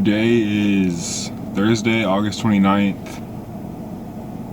Today is Thursday, August 29th.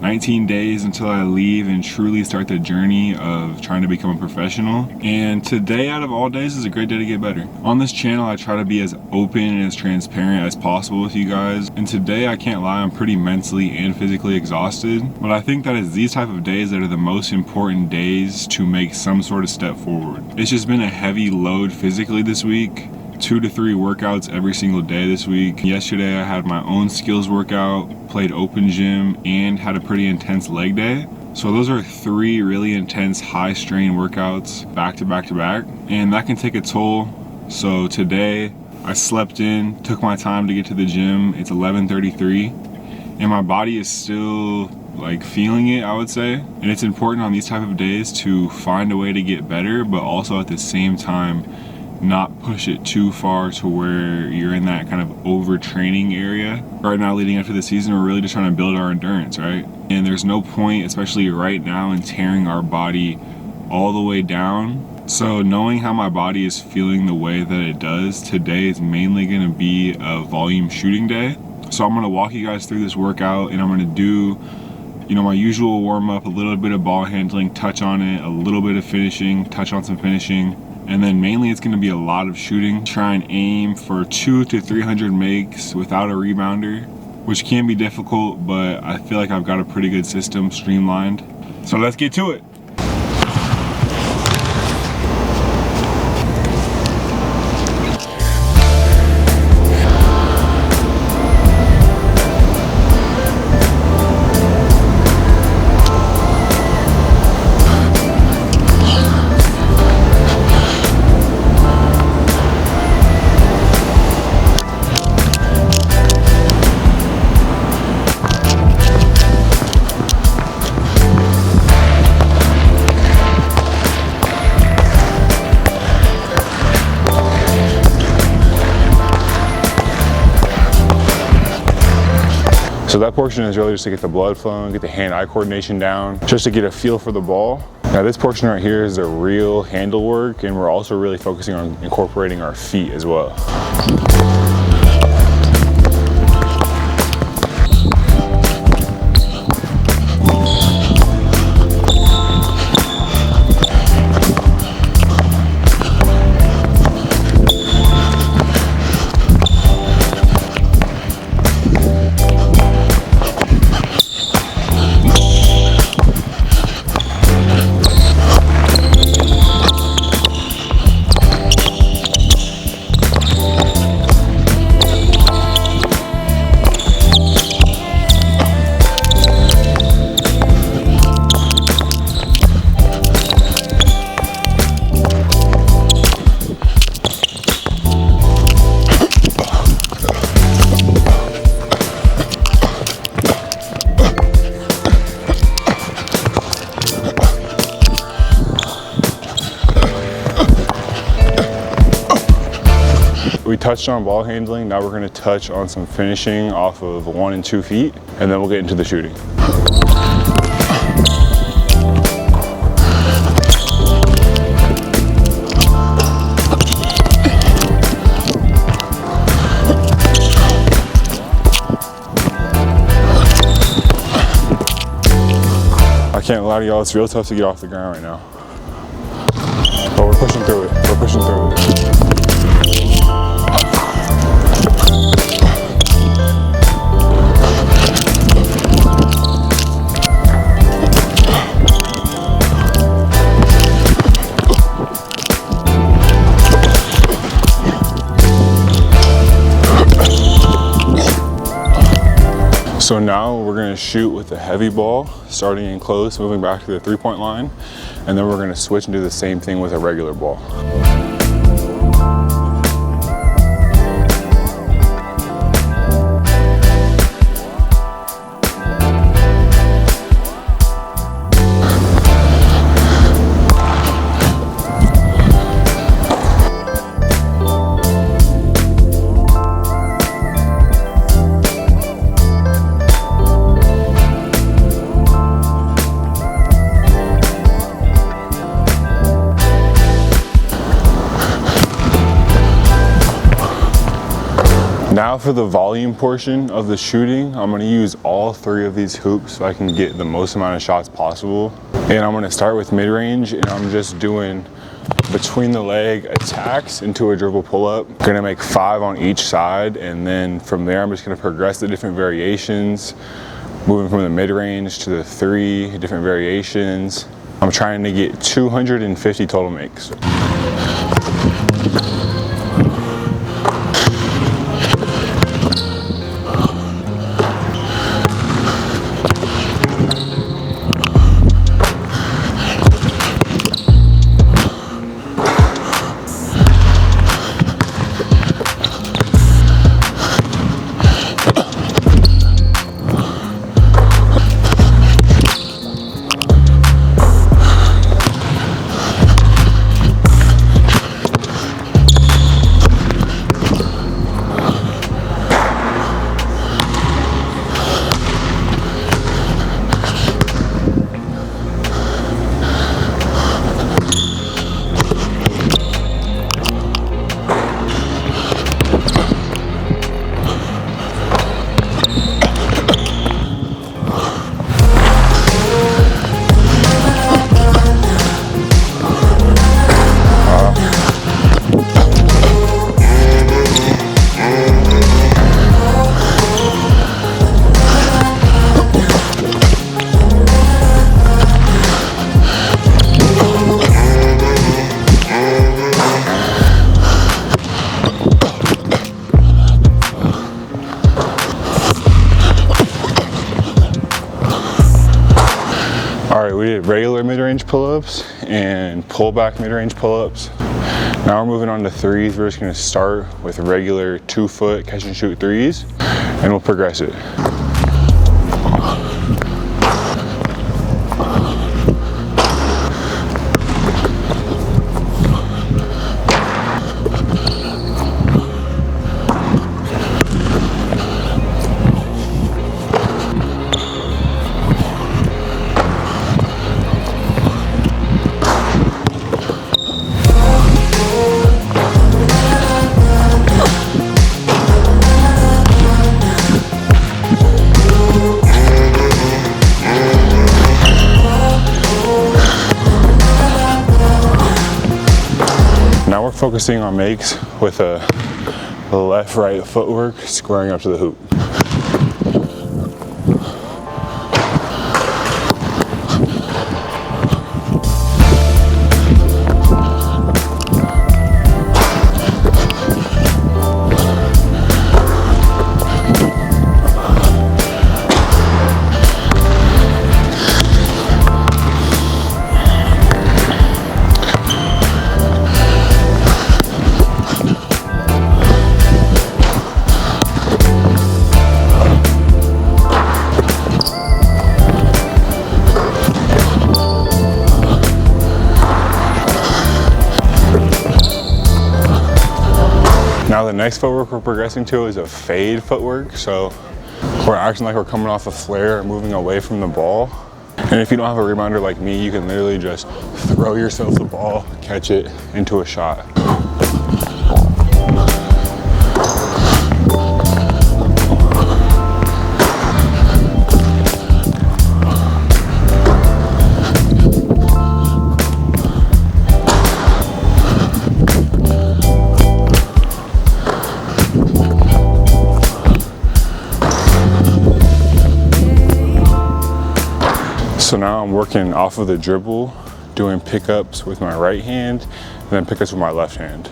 19 days until I leave and truly start the journey of trying to become a professional. And today, out of all days, is a great day to get better. On this channel, I try to be as open and as transparent as possible with you guys. And today, I can't lie, I'm pretty mentally and physically exhausted. But I think that it's these type of days that are the most important days to make some sort of step forward. It's just been a heavy load physically this week. 2 to 3 workouts every single day this week. Yesterday I had my own skills workout, played open gym, and had a pretty intense leg day. So those are 3 really intense high strain workouts back to back to back, and that can take a toll. So today I slept in, took my time to get to the gym. It's 11:33 and my body is still like feeling it, I would say. And it's important on these type of days to find a way to get better, but also at the same time not push it too far to where you're in that kind of overtraining area. Right now, leading up to the season, we're really just trying to build our endurance, right? And there's no point, especially right now, in tearing our body all the way down. So knowing how my body is feeling the way that it does, today is mainly gonna be a volume shooting day. So I'm gonna walk you guys through this workout, and I'm gonna do, my usual warm up, a little bit of ball handling, touch on it, a little bit of finishing, touch on some finishing. And then mainly it's gonna be a lot of shooting. Try and aim for 200 to 300 makes without a rebounder, which can be difficult, but I feel like I've got a pretty good system streamlined. So let's get to it. So that portion is really just to get the blood flowing, get the hand-eye coordination down, just to get a feel for the ball. Now this portion right here is the real handle work, and we're also really focusing on incorporating our feet as well. We touched on ball handling, now we're going to touch on some finishing off of 1 and 2 feet, and then we'll get into the shooting. I can't lie to y'all, it's real tough to get off the ground right now. But we're pushing through it, we're pushing through it. So now we're gonna shoot with a heavy ball, starting in close, moving back to the 3-point line, and then we're gonna switch and do the same thing with a regular ball. for the volume portion of the shooting, I'm gonna use all 3 of these hoops so I can get the most amount of shots possible. And I'm gonna start with mid-range, and I'm just doing between the leg attacks into a dribble pull-up. I'm gonna make 5 on each side, and then from there I'm just gonna progress the different variations, moving from the mid-range to the 3 different variations. I'm trying to get 250 total makes. We did regular mid-range pull-ups and pull-back mid-range pull-ups. Now we're moving on to 3s. We're just gonna start with regular 2-foot catch and shoot 3s, and we'll progress it. Now we're focusing on makes with a left-right footwork squaring up to the hoop. Now the next footwork we're progressing to is a fade footwork. So we're acting like we're coming off a flare, moving away from the ball. And if you don't have a rebounder like me, you can literally just throw yourself the ball, catch it into a shot. So now I'm working off of the dribble, doing pickups with my right hand, and then pickups with my left hand.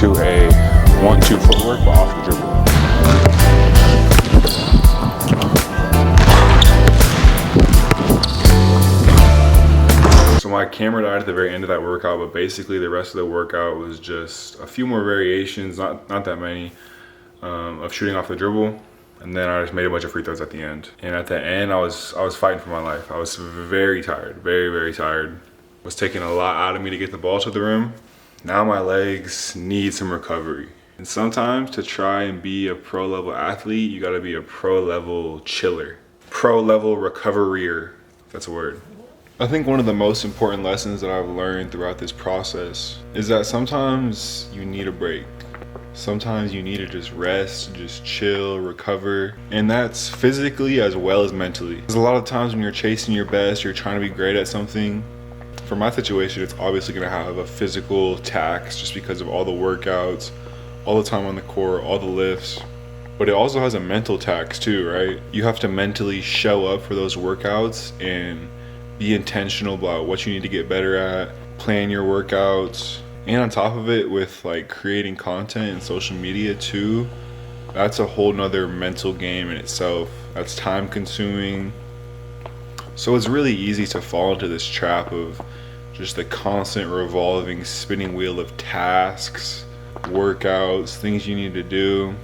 To a 1-2 footwork, but off the dribble. camera died at the very end of that workout, but basically the rest of the workout was just a few more variations, not that many, of shooting off the dribble. And then I just made a bunch of free throws at the end. And at the end, I was fighting for my life. I was very tired, very tired. It was taking a lot out of me to get the ball to the rim. Now my legs need some recovery. And sometimes to try and be a pro level athlete, you gotta be a pro level chiller. Pro level recovery-er, if that's a word. I think one of the most important lessons that I've learned throughout this process is that sometimes you need a break. Sometimes you need to just rest, just chill, recover. And that's physically as well as mentally. Because a lot of times when you're chasing your best, you're trying to be great at something. For my situation, it's obviously gonna have a physical tax just because of all the workouts, all the time on the court, all the lifts. But it also has a mental tax too, right? You have to mentally show up for those workouts and be intentional about what you need to get better at, plan your workouts. And on top of it, with like creating content and social media too, that's a whole nother mental game in itself. That's time consuming. So it's really easy to fall into this trap of just the constant revolving spinning wheel of tasks, workouts, things you need to do.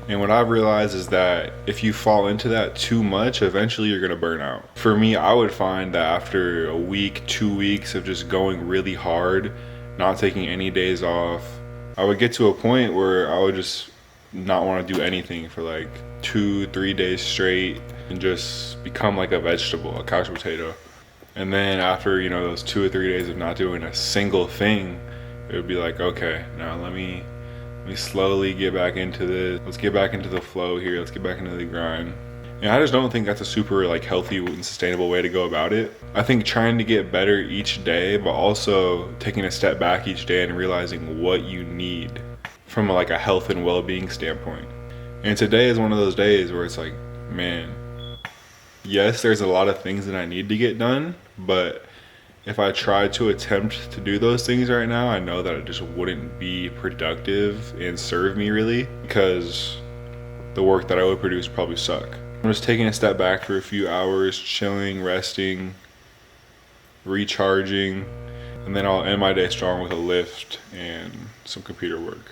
And what I've realized is that if you fall into that too much, eventually you're gonna burn out. For me, I would find that after a week, 2 weeks of just going really hard, not taking any days off, I would get to a point where I would just not want to do anything for like 2-3 days straight and just become like a vegetable, a couch potato. And then after, you know, those 2 or 3 days of not doing a single thing, it would be like, okay, now let me slowly get back into this. Let's get back into the flow here. Let's get back into the grind. And I just don't think that's a super like healthy and sustainable way to go about it. I think trying to get better each day, but also taking a step back each day and realizing what you need from like a health and well-being standpoint. And today is one of those days where it's like, man, yes, there's a lot of things that I need to get done, but if I tried to attempt to do those things right now, I know that it just wouldn't be productive and serve me really, because the work that I would produce would probably suck. I'm just taking a step back for a few hours, chilling, resting, recharging, and then I'll end my day strong with a lift and some computer work.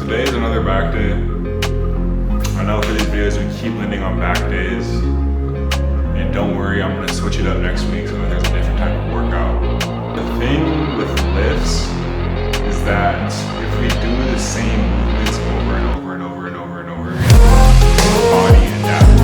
Today is another back day. I know for these videos we keep landing on back days. And don't worry, I'm gonna switch it up next week so that there's a different type of workout. The thing with lifts is that if we do the same movements over and over and over and over and over again, the body adapts.